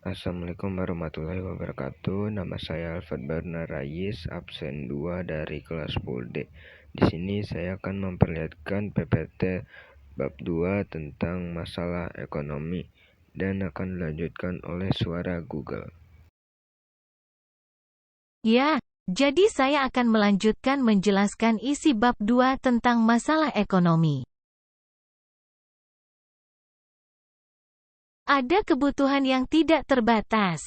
Assalamualaikum warahmatullahi wabarakatuh. Nama saya Alfred Barna Rais, absen 2 dari kelas 10D. Di sini saya akan memperlihatkan PPT bab 2 tentang masalah ekonomi dan akan dilanjutkan oleh suara Google. Ya, jadi saya akan melanjutkan menjelaskan isi bab 2 tentang masalah ekonomi. Ada kebutuhan yang tidak terbatas,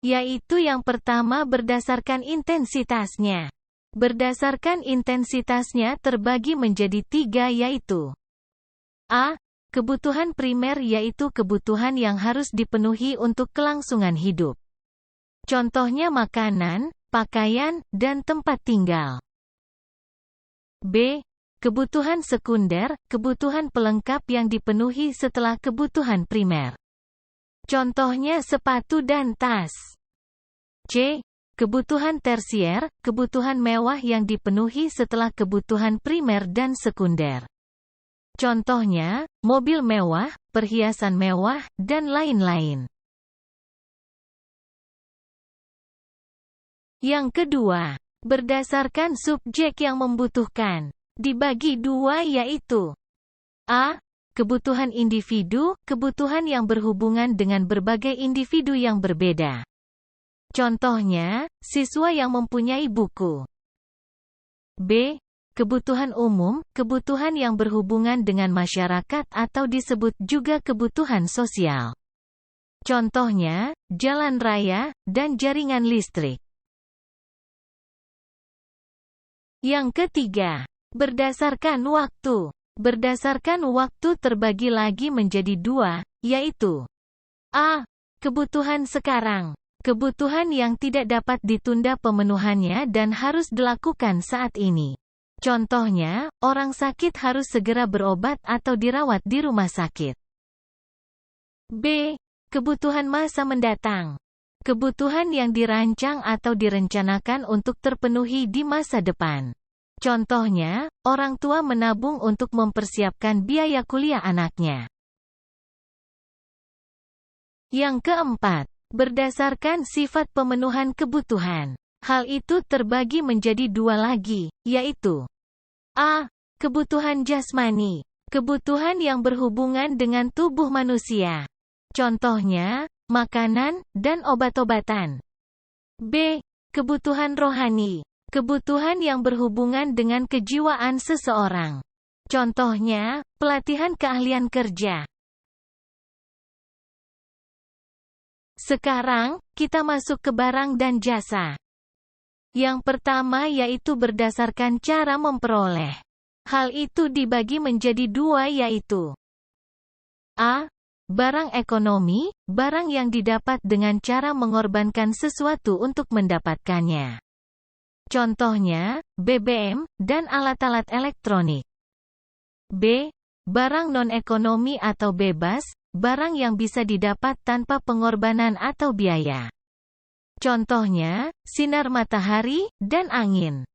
yaitu yang pertama berdasarkan intensitasnya. Berdasarkan intensitasnya terbagi menjadi 3 yaitu A. Kebutuhan primer yaitu kebutuhan yang harus dipenuhi untuk kelangsungan hidup. Contohnya makanan, pakaian, dan tempat tinggal. B. Kebutuhan sekunder, kebutuhan pelengkap yang dipenuhi setelah kebutuhan primer. Contohnya sepatu dan tas. C. Kebutuhan tersier, kebutuhan mewah yang dipenuhi setelah kebutuhan primer dan sekunder. Contohnya, mobil mewah, perhiasan mewah, dan lain-lain. Yang kedua, berdasarkan subjek yang membutuhkan, dibagi 2 yaitu A. Kebutuhan individu, kebutuhan yang berhubungan dengan berbagai individu yang berbeda. Contohnya, siswa yang mempunyai buku. B. Kebutuhan umum, kebutuhan yang berhubungan dengan masyarakat atau disebut juga kebutuhan sosial. Contohnya, jalan raya, dan jaringan listrik. Yang ketiga, berdasarkan waktu. Berdasarkan waktu terbagi lagi menjadi 2, yaitu A. Kebutuhan sekarang. Kebutuhan yang tidak dapat ditunda pemenuhannya dan harus dilakukan saat ini. Contohnya, orang sakit harus segera berobat atau dirawat di rumah sakit. B. Kebutuhan masa mendatang. Kebutuhan yang dirancang atau direncanakan untuk terpenuhi di masa depan. Contohnya, orang tua menabung untuk mempersiapkan biaya kuliah anaknya. Yang keempat, berdasarkan sifat pemenuhan kebutuhan. Hal itu terbagi menjadi 2 lagi, yaitu A. Kebutuhan jasmani. Kebutuhan yang berhubungan dengan tubuh manusia. Contohnya, makanan, dan obat-obatan. B. Kebutuhan rohani. Kebutuhan yang berhubungan dengan kejiwaan seseorang. Contohnya, pelatihan keahlian kerja. Sekarang, kita masuk ke barang dan jasa. Yang pertama yaitu berdasarkan cara memperoleh. Hal itu dibagi menjadi 2 yaitu A. Barang ekonomi, barang yang didapat dengan cara mengorbankan sesuatu untuk mendapatkannya. Contohnya, BBM, dan alat-alat elektronik. B. Barang non-ekonomi atau bebas, barang yang bisa didapat tanpa pengorbanan atau biaya. Contohnya, sinar matahari, dan angin.